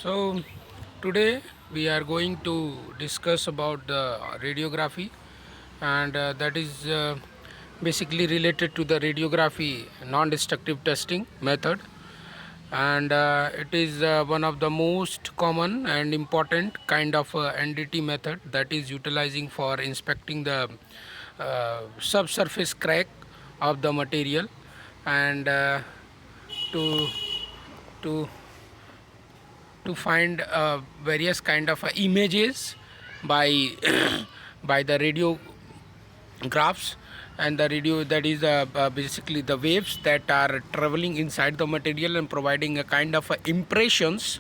So today we are going to discuss about the radiography, and that is basically related to the radiography non-destructive testing method, and it is one of the most common and important kind of NDT method that is utilizing for inspecting the subsurface crack of the material, and to to to find various kind of images by by the radiographs, and the radio, that is basically the waves that are traveling inside the material and providing a kind of impressions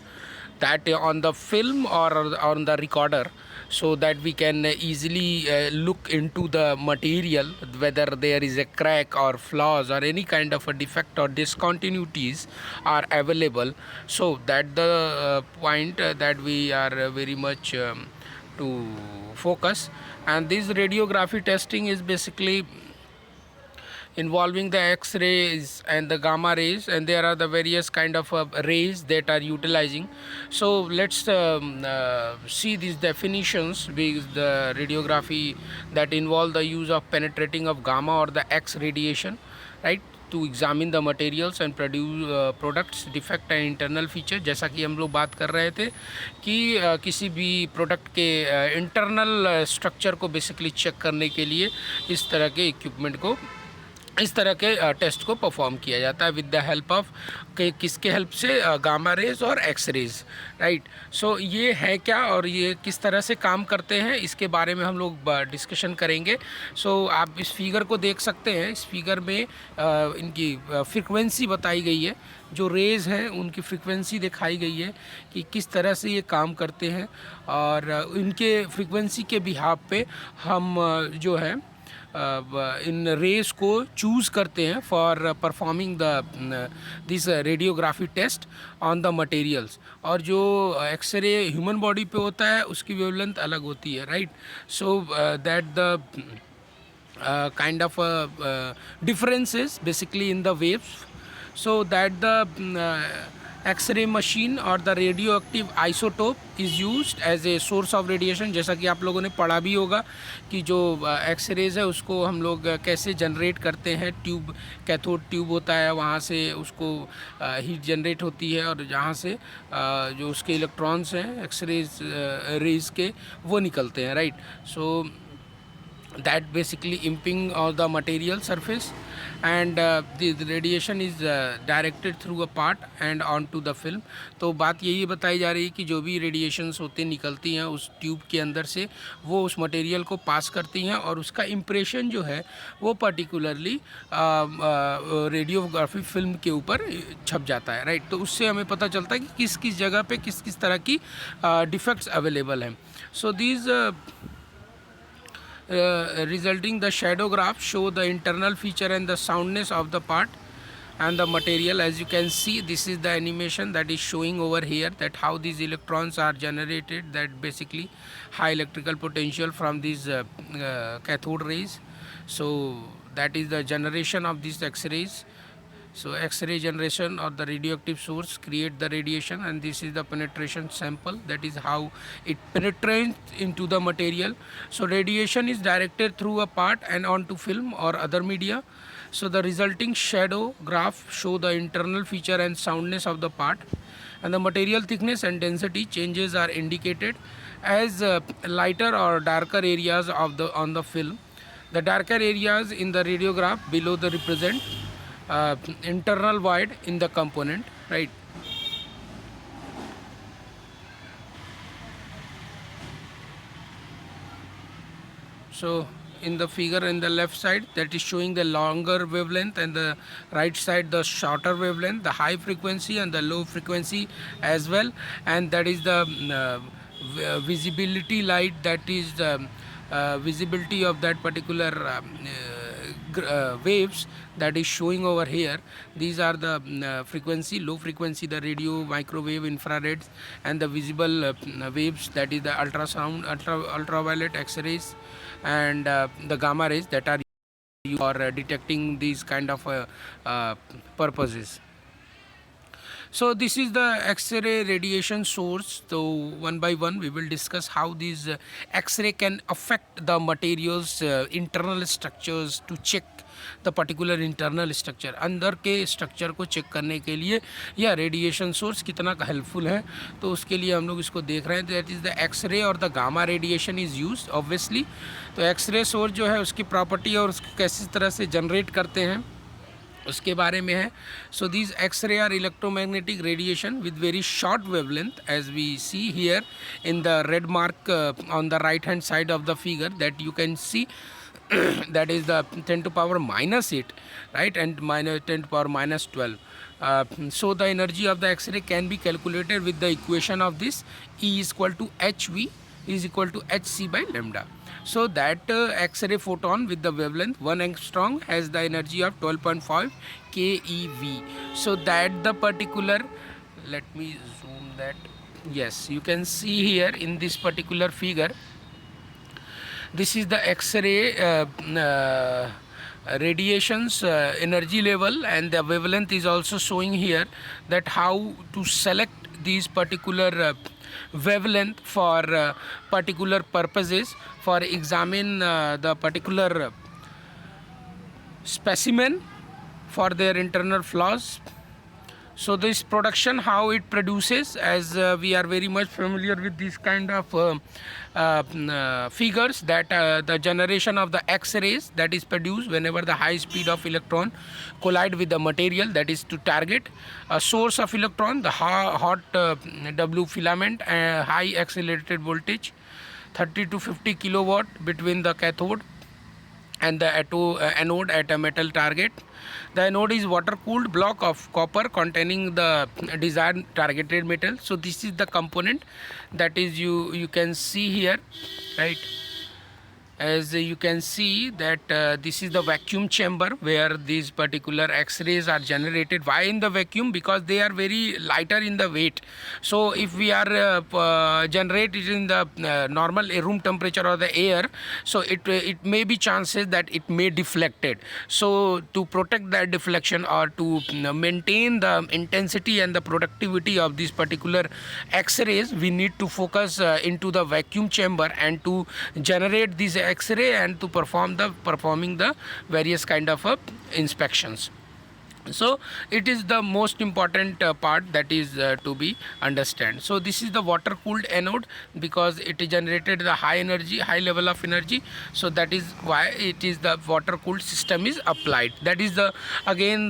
that on the film or on the recorder, so that we can easily look into the material whether there is a crack or flaws or any kind of a defect or discontinuities are available. So that the point that we are very much to focus. And this radiography testing is basically involving the X-rays and the gamma rays, and there are the various kind of rays that are utilizing. So let's see these definitions with the radiography that involve the use of penetrating of gamma or the X radiation, right, to examine the materials and produce products defect and internal feature. जैसा कि हम लोग बात कर रहे थे कि किसी भी प्रोडक्ट के इंटरनल स्ट्रक्चर को बेसिकली चेक करने के लिए इस तरह के इक्विपमेंट को, इस तरह के टेस्ट को परफॉर्म किया जाता है विद द हेल्प ऑफ किसके हेल्प से, गामा रेज और एक्स रेज, राइट। सो ये है क्या और ये किस तरह से काम करते हैं, इसके बारे में हम लोग डिस्कशन करेंगे। सो आप इस फिगर को देख सकते हैं। इस फिगर में इनकी फ्रीक्वेंसी बताई गई है, जो रेज हैं उनकी फ्रीक्वेंसी दिखाई गई है कि किस तरह से ये काम करते हैं, और इनके फ्रीक्वेंसी के बिहाफ पे हम जो है इन रेस को चूज़ करते हैं for performing the this radiography test on the materials. और जो एक्सरे ह्यूमन बॉडी पे होता है उसकी वेवलेंथ अलग होती है, right. So that the kind of differences basically in the waves, so that the X-ray machine or the radioactive isotope is used as a source of radiation। जैसा कि आप लोगों ने पढ़ा भी होगा कि जो एक्सरेज है उसको हम लोग कैसे जनरेट करते हैं। ट्यूब, कैथोड ट्यूब होता है, वहाँ से उसको हीट जनरेट होती है, और जहाँ से जो उसके इलेक्ट्रॉन्स हैं एक्सरेज रेज के वो निकलते हैं, right. So that basically imping on the material surface, and the radiation is directed through a part and onto the film। तो बात यही बताई जा रही है कि जो भी रेडिएशंस होते निकलती हैं उस ट्यूब के अंदर से, वो उस मटेरियल को पास करती हैं और उसका इम्प्रेशन जो है वो पर्टिकुलरली रेडियोग्राफी फिल्म के ऊपर छप जाता है, राइट। तो उससे हमें पता चलता है कि किस किस जगह पे किस किस तरह की डिफेक्ट्स अवेलेबल हैं। So these resulting the shadow graph show the internal feature and the soundness of the part and the material. As you can see, this is the animation that is showing over here, that how these electrons are generated, that basically high electrical potential from these cathode rays. So that is the generation of these X-rays. So X-ray generation or the radioactive source create the radiation, and this is the penetration sample, that is how it penetrates into the material. So radiation is directed through a part and onto film or other media. So the resulting shadow graph show the internal feature and soundness of the part, and the material thickness and density changes are indicated as lighter or darker areas of the on the film. The darker areas in the radiograph below the represent internal void in the component, right। So in the figure in the left side, that is showing the longer wavelength, and the right side the shorter wavelength, the high frequency and the low frequency as well, and that is the visibility light, that is the visibility of that particular waves that is showing over here. These are the frequency, low frequency the radio, microwave, infrared, and the visible waves, that is the ultrasound, ultraviolet, X-rays, and the gamma rays that are used for detecting these kind of purposes. So this is the X-ray radiation source. So one by one we will discuss how these X-ray can affect the materials internal structures to check the particular internal structure, अंदर के structure को check करने के लिए यह radiation source कितना helpful है, तो उसके लिए हम लोग इसको देख रहे हैं. दैट इज़ द एक्सरे और the gamma radiation is used obviously. तो एक्सरे सोर्स जो है उसकी प्रॉपर्टी और उसको कैसी तरह से जनरेट करते हैं उसके बारे में है. So these x ray are electromagnetic radiation with very short wavelength as we see here in the red mark on the right hand side of the figure that you can see. That is the 10 to power minus 8, right, and minus 10 to power minus 12. So the energy of the X-ray can be calculated with the equation of this. E is equal to hv is equal to hc by lambda. So that X-ray photon with the wavelength 1 angstrom has the energy of 12.5 keV. So that the particular, let me zoom that. Yes, you can see here in this particular figure, this is the X-ray radiations energy level, and the wavelength is also showing here, that how to select these particular wavelength for particular purposes, for examine the particular specimen for their internal flaws. So this production, how it produces, as we are very much familiar with this kind of figures, that the generation of the X-rays that is produced whenever the high speed of electron collide with the material, that is to target a source of electron, the hot W filament, high accelerated voltage 30 to 50 kilowatt between the cathode and the anode at a metal target. The anode is water cooled block of copper containing the desired targeted metal. So this is the component that is you can see here, right? As you can see that this is the vacuum chamber where these particular X-rays are generated. Why in the vacuum? Because they are very lighter in the weight. So if we are generated in the normal room temperature or the air, so it may be chances that it may deflected. So to protect that deflection, or to maintain the intensity and the productivity of these particular X-rays, we need to focus into the vacuum chamber and to generate these X-ray and to performing the various kind of inspections. So it is the most important part that is to be understand. So this is the water cooled anode, because it generated the high level of energy. So that is why it is the water cooled system is applied. That is the again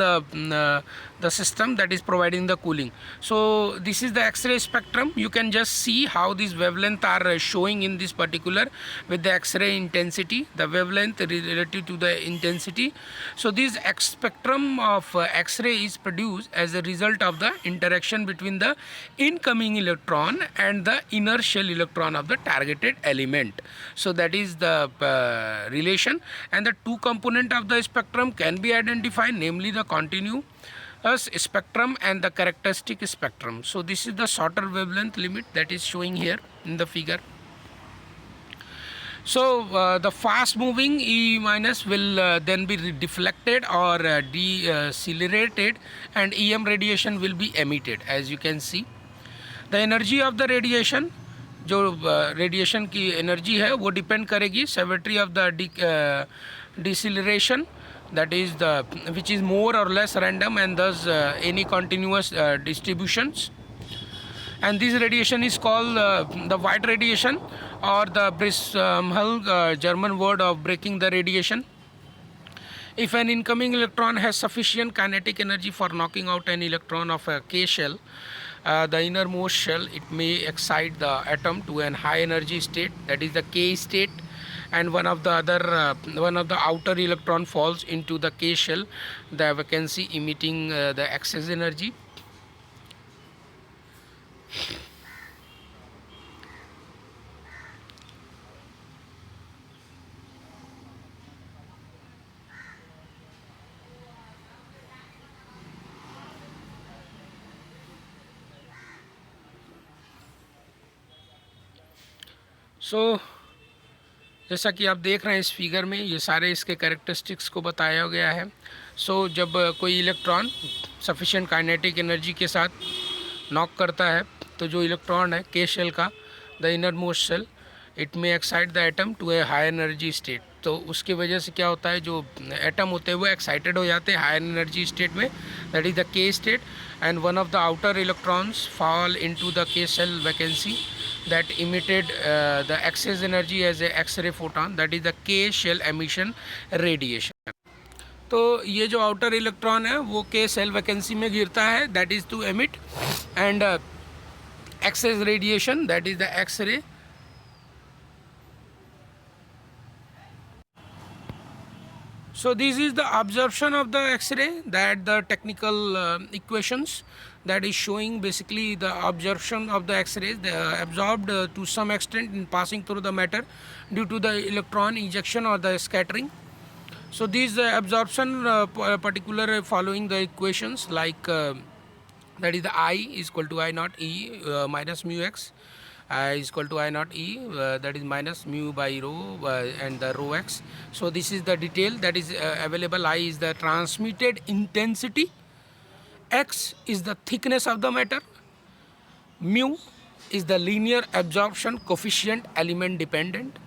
the system that is providing the cooling. So this is the X-ray spectrum. You can just see how these wavelength are showing in this particular with the X-ray intensity, the wavelength relative to the intensity. So this spectrum of X-ray is produced as a result of the interaction between the incoming electron and the inner shell electron of the targeted element. So that is the relation, and the two component of the spectrum can be identified, namely the continuous spectrum and the characteristic spectrum. So this is the shorter wavelength limit that is showing here in the figure. So the fast moving E minus will then be deflected or decelerated, and EM radiation will be emitted. As you can see, the energy of the radiation, जो radiation की energy है वो depend करेगी severity of the deceleration, that is the which is more or less random, and thus any continuous distributions. And this radiation is called the white radiation, or the Brismhall German word of breaking the radiation. If an incoming electron has sufficient kinetic energy for knocking out an electron of a K shell, the innermost shell, it may excite the atom to an high energy state, that is the K state, and one of the outer electron falls into the K shell, the vacancy emitting the excess energy. So जैसा कि आप देख रहे हैं इस figure में, ये सारे इसके कैरेक्टरिस्टिक्स को बताया गया है. सो जब कोई इलेक्ट्रॉन सफिशिएंट काइनेटिक एनर्जी के साथ नॉक करता है तो जो इलेक्ट्रॉन है के शेल का, the inner most shell, it may excite the atom to a high energy state. तो उसकी वजह से क्या होता है, जो एटम होते हैं वो एक्साइटेड हो जाते हैं हायर एनर्जी स्टेट में, that is the K state, and one of the outer electrons fall into the K shell vacancy that emitted the excess energy as a X-ray photon, that is the K shell emission radiation। तो ये जो outer electron है वो के shell vacancy में गिरता है, that is to emit and excess radiation, that is the X-ray। So this is the absorption of the X-ray, that the technical equations that is showing basically the absorption of the X-rays, they are absorbed to some extent in passing through the matter due to the electron injection or the scattering. So these absorption particular following the equations like that is the I is equal to I naught E minus mu x, I is equal to I naught E, that is minus mu by rho and the rho x. So this is the detail that is available. I is the transmitted intensity, x is the thickness of the matter, mu is the linear absorption coefficient element dependent,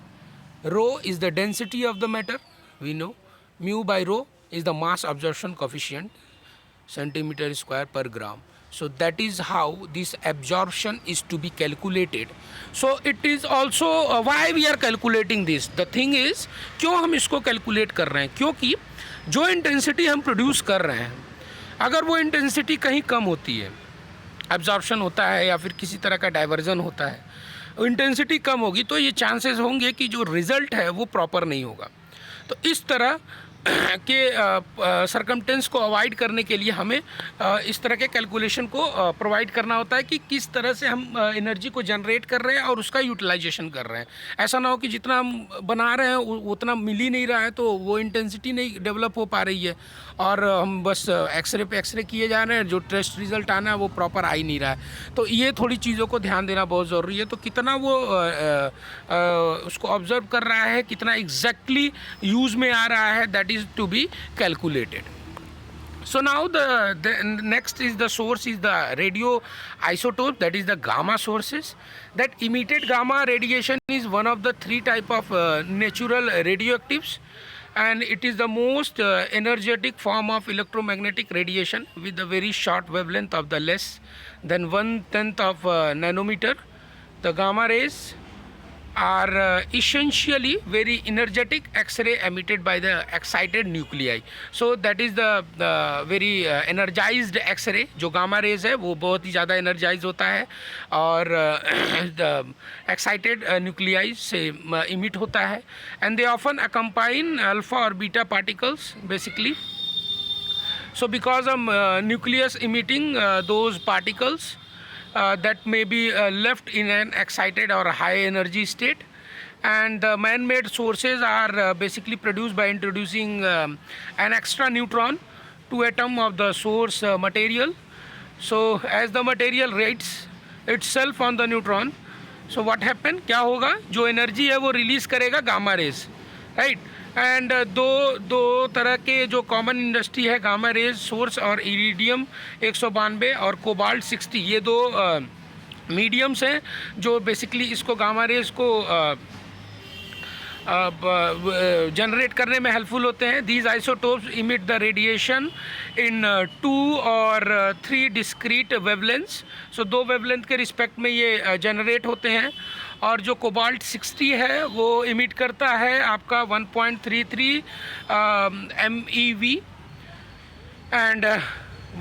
rho is the density of the matter, we know, mu by rho is the mass absorption coefficient, centimeter square per gram. So that is how this absorption is to be calculated. So it is also why we are calculating this. The thing is, क्यों हम इसको calculate कर रहे हैं, क्योंकि जो intensity हम produce कर रहे हैं अगर वो इंटेंसिटी कहीं कम होती है, एब्जॉर्प्शन होता है या फिर किसी तरह का डाइवर्जन होता है, इंटेंसिटी कम होगी तो ये चांसेस होंगे कि जो रिज़ल्ट है वो प्रॉपर नहीं होगा। तो इस तरह के सरकमटेंस को अवॉइड करने के लिए हमें इस तरह के कैलकुलेशन को प्रोवाइड करना होता है कि किस तरह से हम एनर्जी को जनरेट कर रहे हैं और उसका यूटिलाइजेशन कर रहे हैं। ऐसा ना हो कि जितना हम बना रहे हैं उतना मिल ही नहीं रहा है, तो वो इंटेंसिटी नहीं डेवलप हो पा रही है और हम बस एक्सरे पे एक्सरे किए जा रहे हैं, जो टेस्ट रिज़ल्ट आना है वो प्रॉपर आ ही नहीं रहा है। तो ये थोड़ी चीज़ों को ध्यान देना बहुत ज़रूरी है। तो कितना वो उसको ऑब्जर्व कर रहा है, कितना एग्जैक्टली यूज़ में आ रहा है, that is to be calculated. So now the next is the source is the radio isotope, that is the gamma sources. That emitted gamma radiation is one of the three type of natural radioactives, and it is the most energetic form of electromagnetic radiation with a very short wavelength of the less than 1/10 of nanometer. The gamma rays are essentially very energetic X-ray emitted by the excited nuclei. So that is the very energized X-ray. जो gamma rays है वो बहुत ही ज़्यादा energized होता है और the excited nuclei से emit होता है, and they often accompany alpha or beta particles basically. So because of nucleus emitting those particles that may be left in an excited or high energy state, and the man-made sources are basically produced by introducing an extra neutron to atom of the source material. So as the material rates itself on the neutron, so what happen, क्या होगा, जो energy है वो release करेगा gamma rays, right. And दो तरह के जो कॉमन इंडस्ट्री है, गामा रेज सोर्स और इरिडियम 192 और कोबाल्ट 60, ये दो मीडियम्स हैं जो बेसिकली इसको गामा रेज को जनरेट करने में हेल्पफुल होते हैं। These isotopes emit the radiation in 2 और 3 डिस्क्रीट वेवलेंथ्स। सो 2 वेवलेंथ के रिस्पेक्ट में ये जनरेट होते हैं, और जो कोबाल्ट 60 है वो इमिट करता है आपका 1.33 MeV and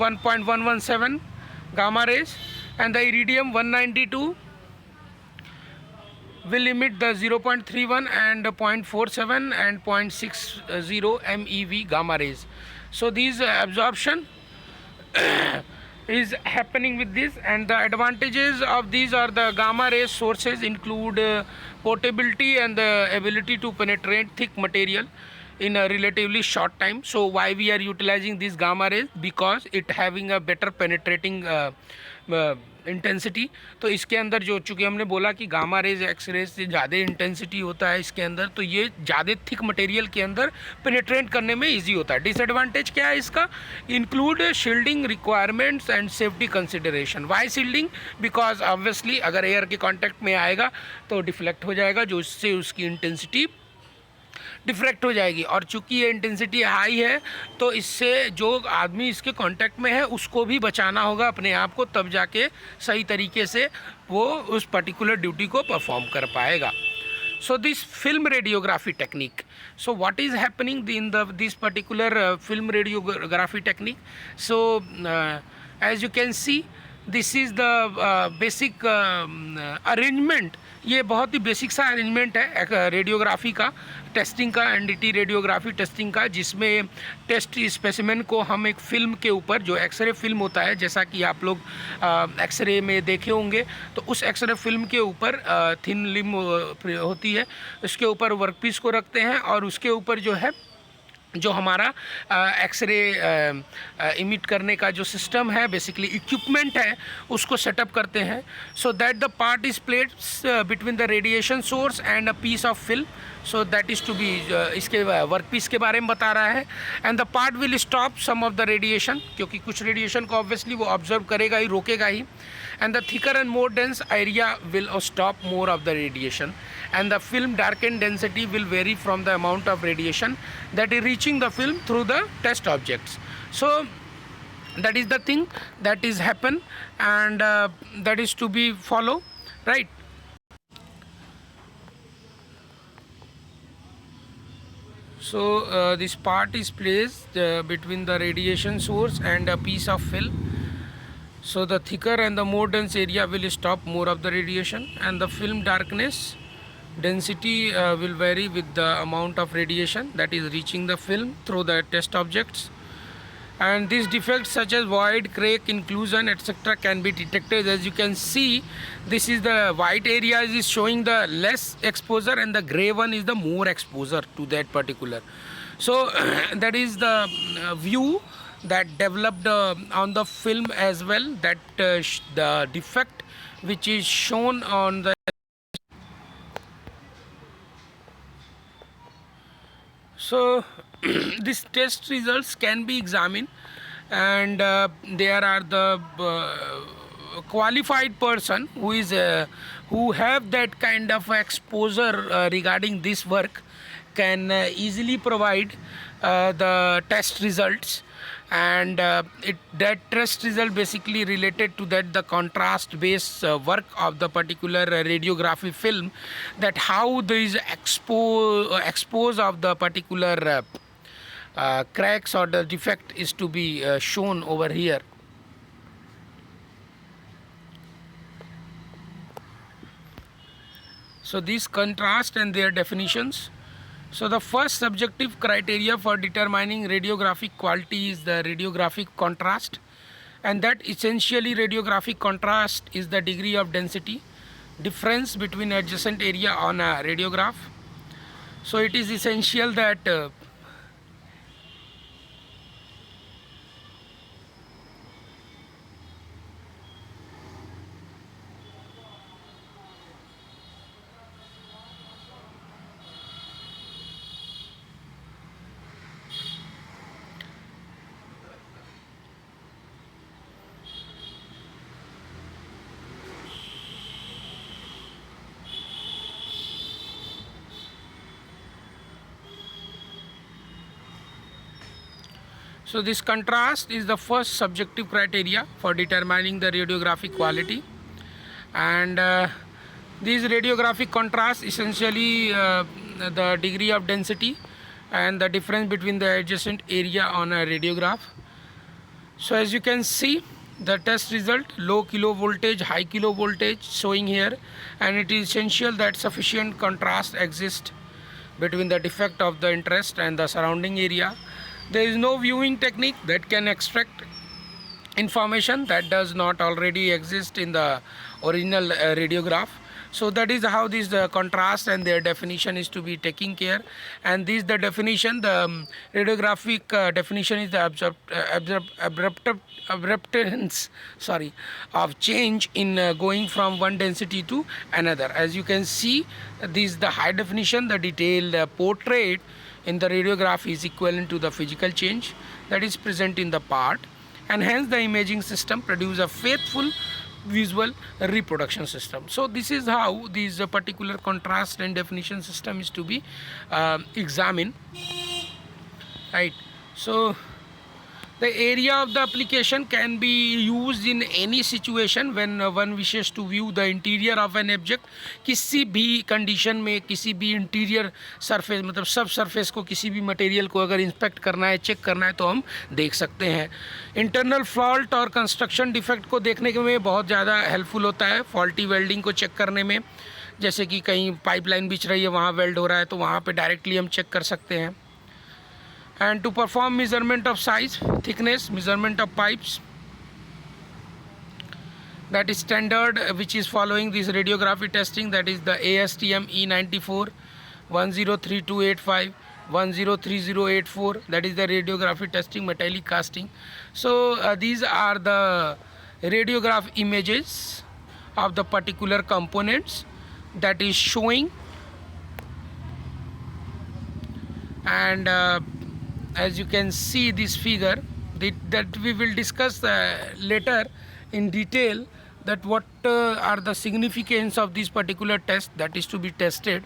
1.117 gamma rays, and the iridium 192 will emit the 0.31 and 0.47 and 0.60 MeV gamma rays. So these absorption is happening with this, and the advantages of these are the gamma ray sources include portability and the ability to penetrate thick material in a relatively short time. So why we are utilizing these gamma rays? Because it having a better penetrating intensity. तो इसके अंदर जो चूँकि हमने बोला कि gamma rays x ray से ज़्यादा इंटेंसिटी होता है इसके अंदर, तो ये ज़्यादा थिक मटेरियल के अंदर पेनिट्रेट करने में ईजी होता है। डिसएडवांटेज क्या है इसका? Include shielding requirements and safety consideration. Why shielding? Because obviously अगर एयर के कॉन्टैक्ट में आएगा तो डिफ्लेक्ट हो जाएगा, जो इससे उसकी इंटेंसिटी डिफ्रैक्ट हो जाएगी। और चूंकि ये इंटेंसिटी हाई है तो इससे जो आदमी इसके कांटेक्ट में है उसको भी बचाना होगा अपने आप को, तब जाके सही तरीके से वो उस पर्टिकुलर ड्यूटी को परफॉर्म कर पाएगा। So this film radiography technique. So what is happening in this particular film radiography technique? So as you can see, this is the basic arrangement. ये बहुत ही बेसिक सा अरेंजमेंट है रेडियोग्राफी का, testing का, NDT radiography testing का, जिसमें test specimen को हम एक फ़िल्म के ऊपर, जो एक्सरे फिल्म होता है, जैसा कि आप लोग एक्सरे में देखे होंगे, तो उस एक्सरे फिल्म के ऊपर थिन लिम होती है, उसके ऊपर वर्कपीस को रखते हैं और उसके ऊपर जो है जो हमारा एक्सरे इमिट करने का जो सिस्टम है, बेसिकली इक्विपमेंट है, उसको सेटअप करते हैं। So that the part is placed between the radiation source and a piece of film. So that is to be, इसके वर्क पीस के बारे में बता रहा है। And the part will stop some of the radiation, क्योंकि कुछ radiation को ऑब्वियसली वो ऑब्जर्व करेगा ही, रोकेगा ही। And the thicker and more dense area will stop more of the radiation, and the film darken density will vary from the amount of radiation that is reaching the film through the test objects. So that is the thing that is happen, and that is to be follow, right? So this part is placed between the radiation source and a piece of film. So the thicker and the more dense area will stop more of the radiation, and the film darkness density will vary with the amount of radiation that is reaching the film through the test objects. And these defects such as void, crack, inclusion, etc. can be detected. As you can see, this is the white area is showing the less exposure and the gray one is the more exposure to that particular. So that is the view that developed on the film as well, that the defect which is shown on the. So these test results can be examined, and there are the qualified person who is who have that kind of exposure regarding this work can easily provide the test results. And that test result basically related to that the contrast based work of the particular radiography film, that how there is expose of the particular cracks or the defect is to be shown over here. So these contrast and their definitions. So the first subjective criteria for determining radiographic quality is the radiographic contrast, and that essentially radiographic contrast is the degree of density difference between adjacent area on a radiograph. So it is essential that so this contrast is the first subjective criteria for determining the radiographic quality, and these radiographic contrast essentially the degree of density and the difference between the adjacent area on a radiograph. So as you can see, the test result, low kilovoltage, high kilovoltage showing here, and it is essential that sufficient contrast exists between the defect of the interest and the surrounding area. There is no viewing technique that can extract information that does not already exist in the original radiograph. So that is how this contrast and their definition is to be taken care. And this the definition, the radiographic definition is the abruptance of change in going from one density to another. As you can see, this the high definition, the detailed portrait in the radiograph is equivalent to the physical change that is present in the part, and hence the imaging system produce a faithful visual reproduction system. So this is how this particular contrast and definition system is to be examined, right? So the area of the application can be used in any situation when one wishes to view the interior of an object. किसी भी condition में किसी भी interior surface मतलब सब surface को किसी भी मटेरियल को अगर इंस्पेक्ट करना है, चेक करना है तो हम देख सकते हैं. इंटरनल फॉल्ट और कंस्ट्रक्शन डिफेक्ट को देखने के में बहुत ज़्यादा हेल्पफुल होता है फॉल्टी वेल्डिंग को चेक करने में. जैसे कि कहीं पाइपलाइन बिछ रही है, वहाँ वेल्ड हो रहा है, तो वहाँ पे डायरेक्टली हम चेक कर सकते हैं. And to perform measurement of size, thickness, measurement of pipes, that is standard which is following this radiography testing, that is the ASTM E94 103285 103084, that is the radiography testing metallic casting. So these are the radiograph images of the particular components that is showing. And as you can see this figure, that we will discuss later in detail, that what are the significance of this particular test that is to be tested.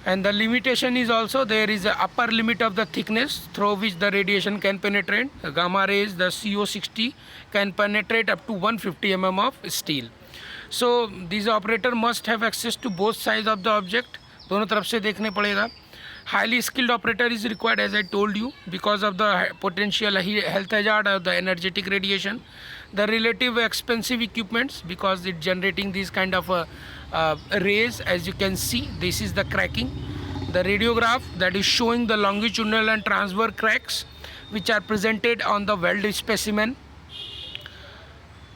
And the limitation is also there is a upper limit of the thickness through which the radiation can penetrate. Gamma rays, the CO60 can penetrate up to 150 mm of steel. So this operator must have access to both sides of the object. दोनों तरफ से देखने पड़ेगा. Highly skilled operator is required, as I told you, because of the potential health hazard of the energetic radiation. The relative expensive equipments, because it's generating these kind of rays. As you can see, this is the cracking. The radiograph that is showing the longitudinal and transverse cracks which are presented on the weld specimen.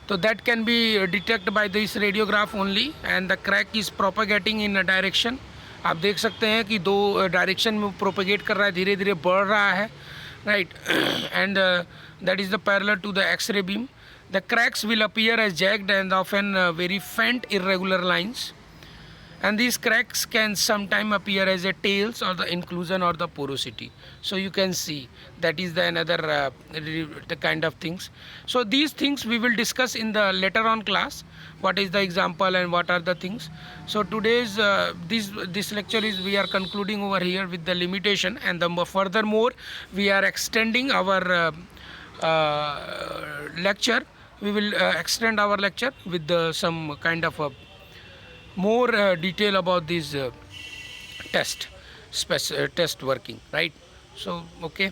So that can be detected by this radiograph only, and the crack is propagating in a direction. आप देख सकते हैं कि दो direction में propagate कर रहा है, धीरे धीरे बढ़ रहा है, right. And that is the parallel to the X-ray beam. The cracks will appear as jagged and often very faint irregular lines, and these cracks can sometime appear as a tails or the inclusion or the porosity. So you can see that is the another the kind of things. So these things we will discuss in the later on class, what is the example and what are the things. So today's this lecture is we are concluding over here with the limitation, and the furthermore we are extending our lecture. We will extend our lecture with some kind of more detail about this test working, right? So okay.